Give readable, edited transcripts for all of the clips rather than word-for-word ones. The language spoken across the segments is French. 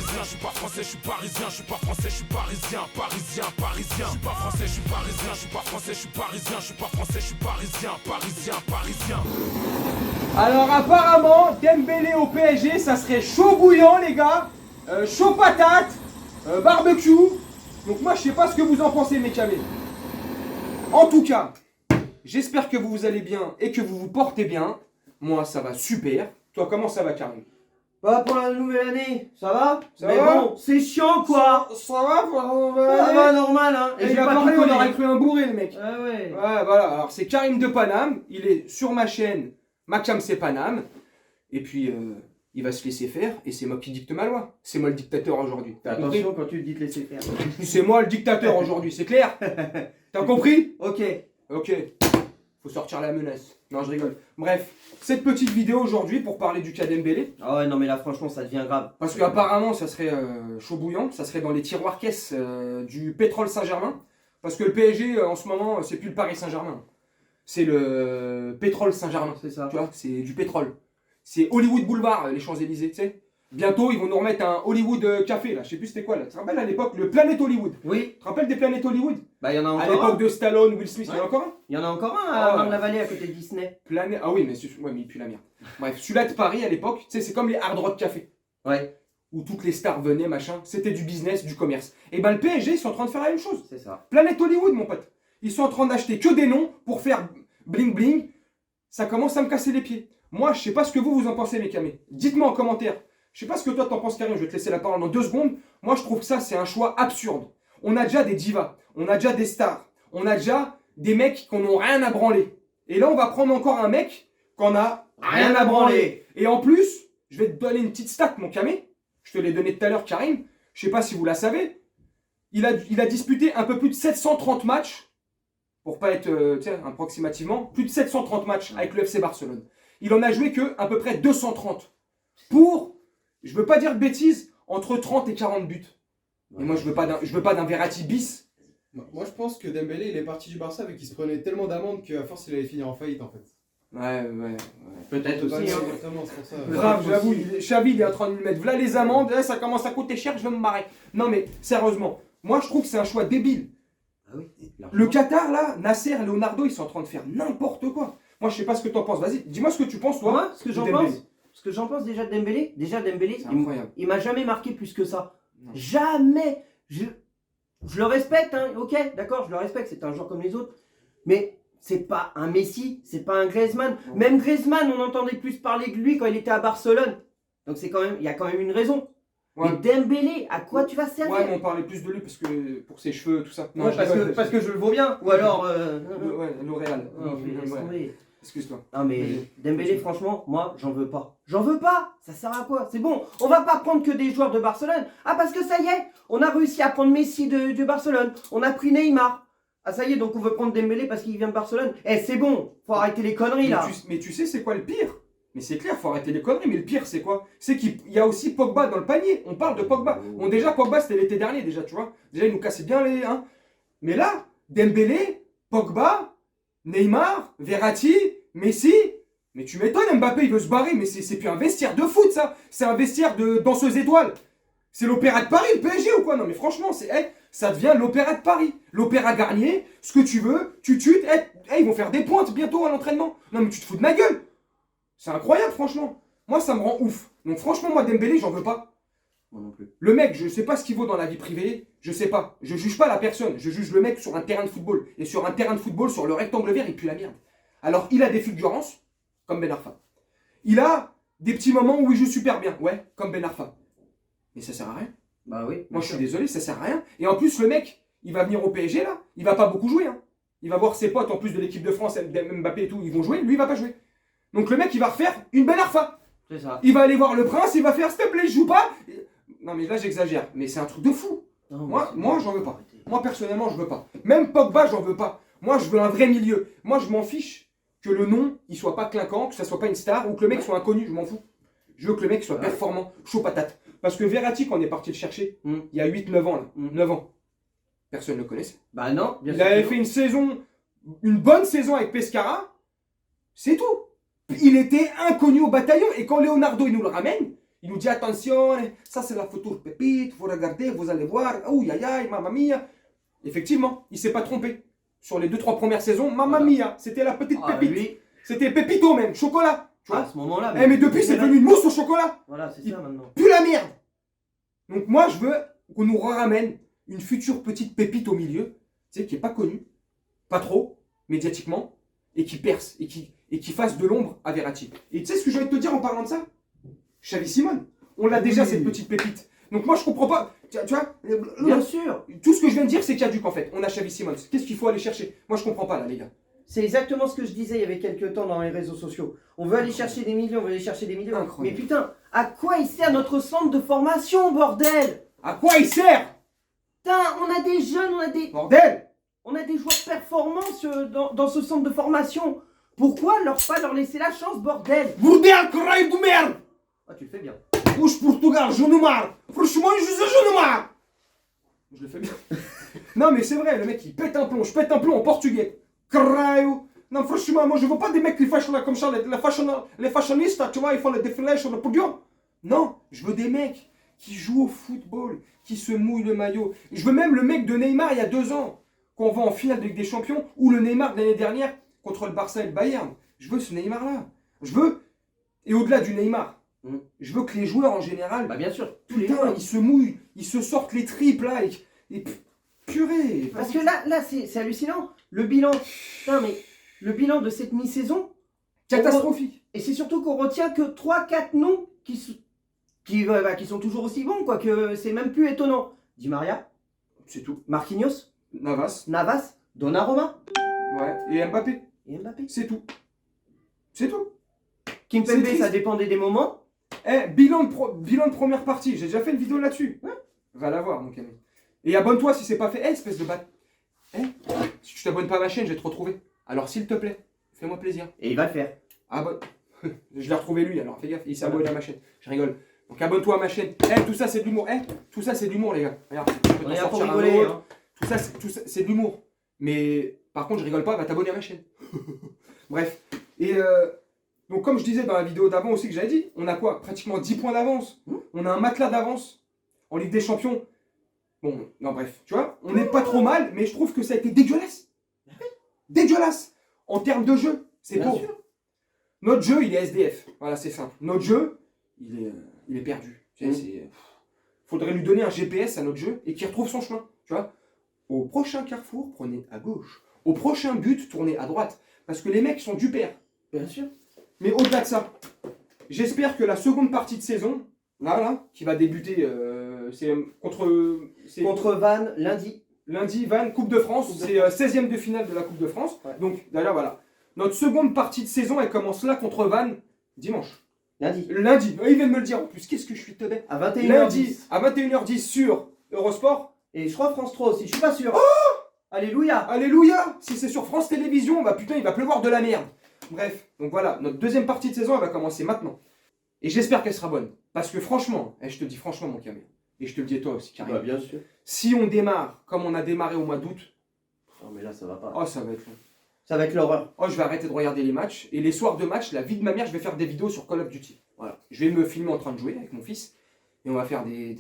parisien, je suis pas français, je suis parisien, je suis pas français, je suis parisien, parisien, parisien. Je suis pas français, je suis parisien, je suis pas français, je suis parisien, je suis pas français, je suis parisien, parisien, parisien. Alors apparemment, Dembélé au PSG, ça serait chaud bouillant les gars, chaud patate, barbecue. Donc moi je sais pas ce que vous en pensez mes camés. En tout cas, j'espère que vous allez bien et que vous vous portez bien. Moi ça va super. Toi comment ça va Karim? Bah pour la nouvelle année, ça va? Ça mais va bon, c'est chiant quoi. Ça va pour la nouvelle Ça année? va normal hein. Et j'ai il a pas parlé, tout on collé. aurait cru un bourré le mec. Ah ouais. Ouais voilà, alors c'est Karim de Paname, il est sur ma chaîne, Macam c'est Paname. Et puis il va se laisser faire et c'est moi qui dicte ma loi. C'est moi le dictateur aujourd'hui. Fais attention quand tu te dis te laisser faire. C'est moi le dictateur aujourd'hui, c'est clair? T'as compris? Ok. Ok. Faut sortir la menace. Non, je rigole. Bref, cette petite vidéo aujourd'hui pour parler du cas Dembélé. Ah ouais non mais là franchement ça devient grave. Parce qu'apparemment ça serait chaud bouillant, ça serait dans les tiroirs caisses du Pétrole Saint-Germain. Parce que le PSG en ce moment c'est plus le Paris Saint-Germain. C'est le Pétrole Saint-Germain. C'est ça. Tu vois, c'est du pétrole. C'est Hollywood Boulevard, les Champs-Élysées, tu sais. Bientôt, ils vont nous remettre un Hollywood café, là. Je sais plus c'était quoi, là. Tu te rappelles à l'époque, le Planète Hollywood? Oui. Tu te rappelles des Planètes Hollywood? Bah il y en a À encore l'époque un. de Stallone, Will Smith, il y en a Ouais. encore un? Il y en a encore un Ah à ouais. Marne-la-Vallée à côté de Disney. Planète... Ah oui, mais, ouais, mais il pue la merde. Bref, celui-là de Paris, à l'époque, tu sais, c'est comme les Hard Rock Café. Ouais. Où toutes les stars venaient, machin. C'était du business, du commerce. Et ben le PSG, ils sont en train de faire la même chose. C'est ça. Planète Hollywood, mon pote. Ils sont en train d'acheter que des noms pour faire bling bling. Ça commence à me casser les pieds. Moi, je sais pas ce que vous en pensez, mes camés. Dites-moi en commentaire. Je sais pas ce que toi t'en penses, Karim. Je vais te laisser la parole dans 2 secondes. Moi, je trouve que ça, c'est un choix absurde. On a déjà des divas. On a déjà des stars. On a déjà des mecs qu'on n'a rien à branler. Et là, on va prendre encore un mec qu'on a rien à branler. Et en plus, je vais te donner une petite stat, mon camé. Je te l'ai donné tout à l'heure, Karim. Je sais pas si vous la savez. Il a disputé un peu plus de 730 matchs. Pour pas être, tu sais, approximativement, plus de 730 matchs avec le FC Barcelone. Il en a joué que à peu près 230. Pour, je veux pas dire de bêtises, entre 30 et 40 buts. Et moi, je veux pas d'un Verratti bis. Moi je pense que Dembélé il est parti du Barça mais qu'il se prenait tellement d'amendes qu'à force il allait finir en faillite en fait. Ouais. Peut-être aussi. Ouais, Hein. vraiment, c'est pour ça. Grave, j'avoue, Xavi il est en train de lui mettre, voilà les amendes, ça commence à coûter cher, je vais me barrer. Non mais, sérieusement, moi je trouve que c'est un choix débile. Ah oui. Le Qatar là, Nasser, Leonardo, ils sont en train de faire n'importe quoi. Moi je sais pas ce que t'en penses, vas-y, dis-moi ce que tu penses toi. Moi, ce que de j'en Dembélé. pense, ce que j'en pense déjà de Dembélé, C'est incroyable. il m'a jamais marqué plus que ça. Non. Jamais. Je le respecte, hein, ok, d'accord, je le respecte, c'est un joueur comme les autres. Mais c'est pas un Messi, c'est pas un Griezmann. Non. Même Griezmann, on entendait plus parler de lui quand il était à Barcelone. Donc c'est quand même, il y a quand même une raison. Ouais. Mais Dembélé, à quoi tu vas servir? Ouais, mais on parlait plus de lui parce que pour ses cheveux, tout ça. Ouais, je rigole. parce que je le vaux bien. Ou alors. Ouais, L'Oréal. Oh, mais laisse Ouais. tomber. Excuse-toi. Non mais Dembélé franchement, moi j'en veux pas. J'en veux pas. Ça sert à quoi? C'est bon, on va pas prendre que des joueurs de Barcelone. Ah parce que ça y est, on a réussi à prendre Messi de Barcelone. On a pris Neymar. Ah ça y est, donc on veut prendre Dembélé parce qu'il vient de Barcelone. Eh c'est bon, faut arrêter les conneries là. Mais tu sais c'est quoi le pire? Mais c'est clair, faut arrêter les conneries, mais le pire c'est quoi? C'est qu'il y a aussi Pogba dans le panier. On parle de Pogba. Bon déjà Pogba c'était l'été dernier déjà, tu vois. Déjà il nous cassait bien les... Hein. Mais là, Dembélé, Pogba, Neymar, Verratti, Messi... Mais tu m'étonnes, Mbappé il veut se barrer, mais c'est plus un vestiaire de foot ça. C'est un vestiaire de danseuse étoile. C'est l'opéra de Paris, le PSG ou quoi? Non mais franchement, ça devient l'opéra de Paris. L'opéra Garnier, ce que tu veux, tu tues, ils vont faire des pointes bientôt à l'entraînement. Non mais tu te fous de ma gueule. C'est incroyable franchement. Moi ça me rend ouf. Donc franchement moi Dembélé j'en veux pas. Moi non plus. Le mec, je sais pas ce qu'il vaut dans la vie privée, je sais pas. Je juge pas la personne, je juge le mec sur un terrain de football. Et sur un terrain de football, sur le rectangle vert, il pue la merde. Alors il a des fulgurances, comme Ben Arfa. Il a des petits moments où il joue super bien, ouais, comme Ben Arfa. Mais ça sert à rien. Bah oui. Moi je suis désolé, ça sert à rien. Et en plus le mec, il va venir au PSG là, il va pas beaucoup jouer. Hein. Il va voir ses potes en plus de l'équipe de France, Mbappé et tout, ils vont jouer, lui il va pas jouer. Donc le mec il va refaire une Ben Arfa. C'est ça. Il va aller voir le prince, il va faire s'il te plaît, je joue pas. Non mais là j'exagère, mais c'est un truc de fou. Non, Moi, mais moi j'en veux pas. Moi personnellement je veux pas. Même Pogba j'en veux pas. Moi je veux un vrai milieu. Moi je m'en fiche que le nom il soit pas clinquant, que ça soit pas une star ou que le mec soit inconnu, je m'en fous. Je veux que le mec soit performant, chaud patate. Parce que Verratti quand on est parti le chercher, il y a 8-9 ans là, 9 ans. Personne ne le connaissait. Bah non, bien Il sûr avait que non. fait une saison, une bonne saison avec Pescara, c'est tout. Il était inconnu au bataillon et quand Leonardo il nous le ramène, Il nous dit attention, ça c'est la future pépite, vous regardez, vous allez voir, aïe aïe aïe, mamma mia. Effectivement, il s'est pas trompé. Sur les 2-3 premières saisons, mamma mia, c'était la petite pépite. Lui, C'était pépito même, chocolat. Tu vois à ce moment-là. mais depuis c'est devenu une mousse au chocolat. Voilà, c'est ça maintenant. Plus la merde. Donc moi je veux qu'on nous ramène une future petite pépite au milieu, tu sais, qui est pas connue, pas trop, médiatiquement, et qui perce, et qui fasse de l'ombre à Verratti. Et tu sais ce que j'ai envie de te dire en parlant de ça? Xavi Simone, on l'a déjà cette petite pépite. Donc moi je comprends pas, tu vois, Bien sûr. tout ce que je viens de dire c'est caduc en fait. On a Xavi Simone. Qu'est-ce qu'il faut aller chercher? Moi je comprends pas là les gars. C'est exactement ce que je disais il y avait quelques temps dans les réseaux sociaux. On veut aller chercher des millions, on veut aller chercher des millions. Incroyable. Mais putain, à quoi il sert notre centre de formation, bordel? À quoi il sert? Putain, on a des jeunes, Bordel. on a des joueurs performants dans ce centre de formation. Pourquoi pas leur laisser la chance, bordel? Bordel, caralho de merde. Ah, tu le fais bien. Push Portugal, j'en ai marre. Franchement, j'en ai marre. Je le fais bien. Non, mais c'est vrai, le mec il pète un plomb. Je pète un plomb en portugais. Caralho. Non, franchement, moi je veux pas des mecs qui fâchent là comme ça, les fashionistes, tu vois, ils font le défilé sur le podium. Non, je veux des mecs qui jouent au football, qui se mouillent le maillot. Je veux même le mec de Neymar il y a 2 ans, qu'on voit en finale de Ligue des Champions, ou le Neymar de l'année dernière contre le Barça et le Bayern. Je veux ce Neymar-là. Je veux, et au-delà du Neymar, je veux que les joueurs en général, Bah bien sûr, tous les putain, joueurs. ils se mouillent, ils se sortent les tripes là, et purée. Parce que là c'est hallucinant. Le bilan, putain, mais le bilan de cette mi-saison, Catastrophique. et c'est surtout qu'on retient que 3-4 noms qui sont toujours aussi bons, quoi, que c'est même plus étonnant. Di Maria, C'est tout. Marquinhos, Navas, Navas, Donnarumma ouais, et Mbappé. et Mbappé. C'est tout. C'est tout. Kimpembe, triste. ça dépendait des moments. Bilan de première partie, j'ai déjà fait une vidéo là-dessus. Ouais. Va la voir, mon ami. Et abonne-toi si c'est pas fait. Espèce de bat. Si tu t'abonnes pas à ma chaîne, je vais te retrouver. Alors s'il te plaît, fais-moi plaisir. Et il va le faire. Abonne. Je l'ai retrouvé lui, alors fais gaffe, il s'est abonné à ma chaîne. Je rigole. Donc abonne-toi à ma chaîne. Tout ça c'est de l'humour. Tout ça c'est de l'humour, les gars. Regarde, je peux On t'en est là pour sortir un rigoler. autre. Hein. Tout ça c'est de l'humour. Mais par contre, je rigole pas, va t'abonner à ma chaîne. Bref. Et donc, comme je disais dans la vidéo d'avant aussi que j'avais dit, on a quoi? Pratiquement 10 points d'avance. On a un matelas d'avance en Ligue des Champions. Bon, non, bref, tu vois, on n'est pas trop mal, mais je trouve que ça a été dégueulasse. Dégueulasse. En termes de jeu, c'est Bien pauvre. sûr. Notre jeu, il est SDF. Voilà, c'est simple. Notre jeu, il est perdu. Tu sais, faudrait lui donner un GPS à notre jeu et qu'il retrouve son chemin. Tu vois, au prochain carrefour, prenez à gauche. Au prochain but, tournez à droite. Parce que les mecs sont du père. Bien sûr. Mais au-delà de ça, j'espère que la seconde partie de saison, là, qui va débuter, c'est Contre Vannes, lundi. lundi, Vannes, Coupe de France, Coupe de c'est 16e de finale de la Coupe de France. Ouais. Donc, d'ailleurs, voilà. Notre seconde partie de saison, elle commence là contre Vannes, dimanche. Lundi. Lundi, il vient de me le dire en plus, qu'est-ce que je suis teubé. À 21h10. Lundi, à 21h10 sur Eurosport. Et je crois France 3 aussi, je suis pas sûr. Alléluia. Alléluia. Si c'est sur France Télévisions, bah putain, il va pleuvoir de la merde. Bref, donc voilà, notre deuxième partie de saison, elle va commencer maintenant. Et j'espère qu'elle sera bonne. Parce que franchement, je te dis franchement, mon Camille, et je te le dis à toi aussi, Karim, bien sûr. si on démarre comme on a démarré au mois d'août, Non mais là ça va pas. oh, ça va être long. Ça va être l'horreur. Oh, je vais arrêter de regarder les matchs. Et les soirs de match, la vie de ma mère, je vais faire des vidéos sur Call of Duty. Voilà. Je vais me filmer en train de jouer avec mon fils. Et on va faire des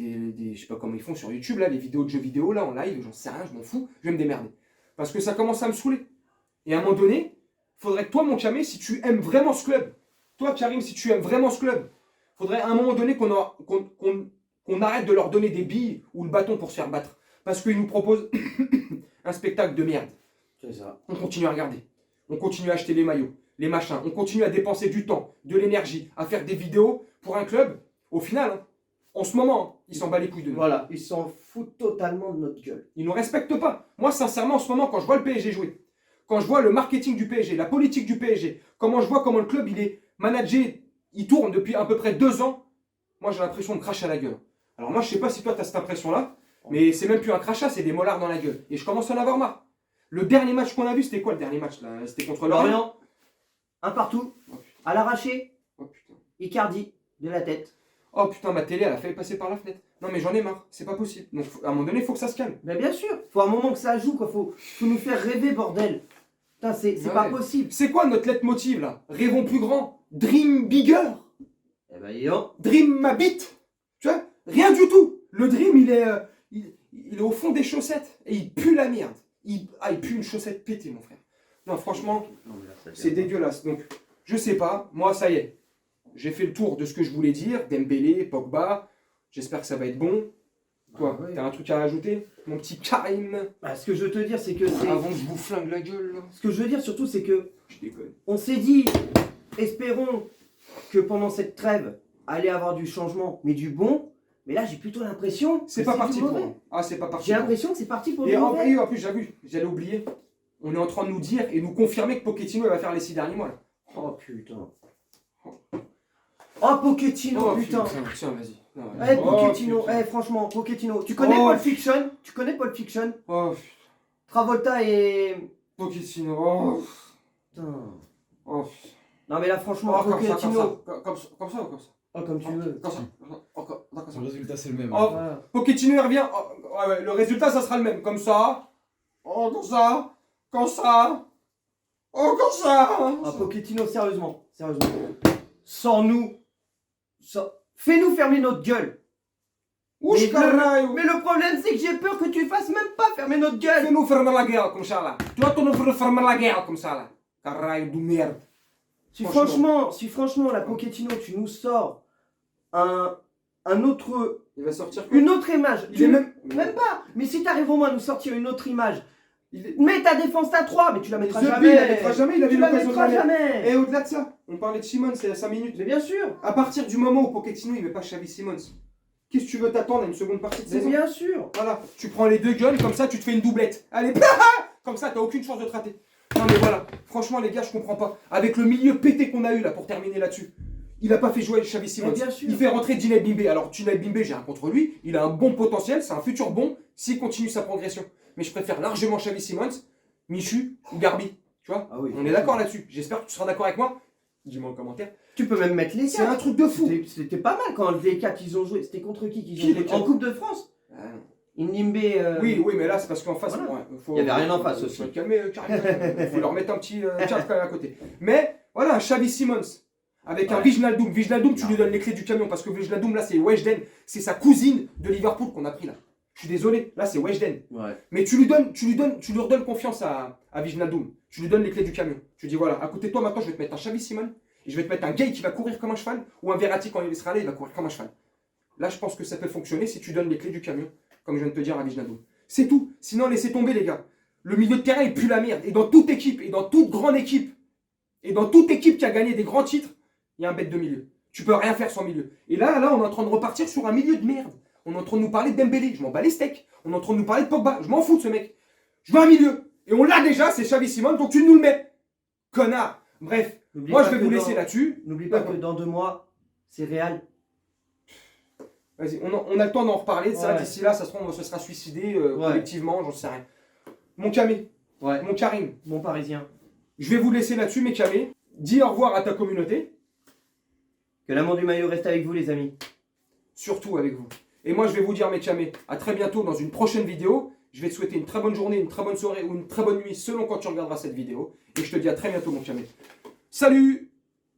je sais pas comment ils font sur YouTube, là, les vidéos de jeux vidéo, là, en live, j'en sais rien, je m'en fous. Je vais me démerder. Parce que ça commence à me saouler. Et à un moment donné, faudrait que toi, mon Camé, si tu aimes vraiment ce club, toi, Karim, si tu aimes vraiment ce club, faudrait à un moment donné qu'on arrête de leur donner des billes ou le bâton pour se faire battre. Parce qu'ils nous proposent un spectacle de merde. C'est ça. On continue à regarder. On continue à acheter les maillots, les machins. On continue à dépenser du temps, de l'énergie, à faire des vidéos pour un club. Au final, hein, en ce moment, hein, ils s'en battent les couilles de nous. Voilà, ils s'en foutent totalement de notre gueule. Ils ne nous respectent pas. Moi, sincèrement, en ce moment, quand je vois le PSG jouer, quand je vois le marketing du PSG, la politique du PSG, comment je vois comment le club il est managé, il tourne depuis à peu près 2 ans, moi j'ai l'impression de cracher à la gueule. Alors moi, je sais pas si toi tu as cette impression-là, mais c'est même plus un crachat, c'est des mollards dans la gueule. Et je commence à en avoir marre. Le dernier match qu'on a vu, c'était quoi le dernier match là? C'était contre Lorient. Lorient, un partout, Oh putain. à l'arraché, Oh putain. Icardi, de la tête. Oh putain, ma télé, elle a failli passer par la fenêtre. Non mais j'en ai marre, c'est pas possible. Donc à un moment donné, il faut que ça se calme. Mais bien sûr, faut un moment que ça joue, quoi. Faut nous faire rêver, bordel. Putain, c'est Ouais. pas possible. C'est quoi notre leitmotiv là? Rêvons plus grand, dream bigger. Eh ben, yo. Dream ma bite. Tu vois, rien du tout. Le Dream, il est au fond des chaussettes et il pue la merde. Il pue une chaussette pétée, mon frère. Non, franchement, Non, mais là, ça c'est devient- dégueulasse. Donc, je sais pas. Moi, ça y est. J'ai fait le tour de ce que je voulais dire. Dembélé, Pogba. J'espère que ça va être bon. Toi, Ah ouais. t'as un truc à rajouter, mon petit Karim? Bah, ce que je veux te dire, c'est que c'est. Avant que je vous flingue la gueule, là. Ce que je veux dire surtout, c'est que Je déconne. on s'est dit, espérons que pendant cette trêve, allait avoir du changement, mais du bon. Mais là, j'ai plutôt l'impression. C'est que pas parti du pour mauvais. moi. Ah, c'est pas parti J'ai pour moi. l'impression que c'est parti pour du Et en mauvais. plus, j'allais oublier. On est en train de nous dire et nous confirmer que Pochettino il va faire les 6 derniers mois. Là. Oh putain. Oh Pochettino, putain. Tiens, vas-y. Non, Eh oh, Pochettino, putain. franchement, Pochettino. Tu connais Oh, Pulp Fiction? Tu connais Pulp Fiction? Oh, Travolta et. Pochettino. Oh, Putain. oh. Non mais là franchement, Oh, comme ça, Pochettino. comme ça ou comme ça? Oh comme tu veux. Comme ça. Comme ça. Son résultat, c'est le même. Oh, Voilà. Pochettino il revient. Oh, ouais, le résultat ça sera le même. Comme ça. Oh, comme ça. Comme ça. Oh, comme ça. Ah Pochettino, sérieusement. Sans nous. Fais-nous fermer notre gueule. Ouch, Mais caralho. Mais le problème c'est que j'ai peur que tu fasses même pas fermer notre gueule. Fais-nous fermer la gueule comme ça là. Toi, tu nous ferais fermer la gueule comme ça là. Caralho de merde. Si franchement, la Pochettino, tu nous sors une autre Il va sortir. image. Il est même. Même pas. Mais si t'arrives au moins à nous sortir une autre image, Il est. mets ta défense à 3, mais tu la mettras The jamais. Bill, il la mettra jamais, il avait Tu la l'occasion de mettras la mettre. jamais. Et au-delà de ça, on parlait de Simons, c'est à 5 minutes. Mais bien sûr. À partir du moment où Pochettino il met pas Xavi Simons, qu'est-ce que tu veux t'attendre à une seconde partie de Mais saison? bien sûr. Voilà, tu prends les deux guns, comme ça tu te fais une doublette. Allez, comme ça t'as aucune chance de te rater. Non mais voilà, franchement les gars, je comprends pas. Avec le milieu pété qu'on a eu là pour terminer là-dessus, il a pas fait jouer Xavi Simons. Mais bien sûr. Il fait rentrer Dinaï Bimbe. Alors Dinaï Bimbe, j'ai rien contre lui, il a un bon potentiel, c'est un futur bon s'il continue sa progression. Mais je préfère largement Xavi Simons, Michu ou Garbi. Tu vois? Ah oui. On est d'accord là-dessus. J'espère que tu seras d'accord avec moi. Dis-moi en commentaire. Tu peux même mettre les C'est un 4. truc de fou. C'était pas mal quand les 4 ils ont joué. C'était contre qui qu'ils Qui, ont joué les quatre en Coupe de France. Ah, non. Indimbe. Oui, mais là c'est parce qu'en face, Voilà. ouais, faut, Il y avait rien en face faut aussi. se calmer, Karim. Faut leur mettre un petit cadre quand même à côté. Mais voilà, un Xavi Simons avec un Ouais. Wijnaldum. Wijnaldum, tu Non. lui donnes les clés du camion parce que Wijnaldum là c'est Weshden, c'est sa cousine de Liverpool qu'on a pris là. Je suis désolé, là c'est Weshden. Ouais. Mais tu lui redonnes confiance à Wijnaldum. Tu lui donnes les clés du camion. Tu dis voilà, à côté de toi maintenant je vais te mettre un Xavi Simons et je vais te mettre un Gay qui va courir comme un cheval ou un Verratti quand il sera là il va courir comme un cheval. Là je pense que ça peut fonctionner si tu donnes les clés du camion, comme je viens de te dire à Wijnaldum. C'est tout. Sinon laissez tomber les gars. Le milieu de terrain il pue la merde. Et dans toute équipe, et dans toute grande équipe, et dans toute équipe qui a gagné des grands titres, il y a un bête de milieu. Tu peux rien faire sans milieu. Et là on est en train de repartir sur un milieu de merde. On est en train de nous parler de Dembélé, je m'en bats les steaks. On est en train de nous parler de Pogba, je m'en fous de ce mec. Je veux un milieu. Et on l'a déjà, c'est Xavi Simons, donc tu nous le mets. Connard. Bref, N'oublie moi pas je vais que vous dans- laisser là-dessus. N'oublie pas D'accord. que dans 2 mois, c'est Real. Vas-y, on a le temps d'en reparler de ça. Ouais. D'ici là, ça se trouve, on se sera suicidé Ouais. collectivement, j'en sais rien. Mon Camé, Ouais. mon Karim, Bon parisien. je vais vous laisser là-dessus, mes Camé. Dis au revoir à ta communauté, Que l'amour du maillot reste avec vous les amis. surtout avec vous. Et moi, je vais vous dire, mes Camé, à très bientôt dans une prochaine vidéo. Je vais te souhaiter une très bonne journée, une très bonne soirée ou une très bonne nuit selon quand tu regarderas cette vidéo. Et je te dis à très bientôt, mon Camé. Salut!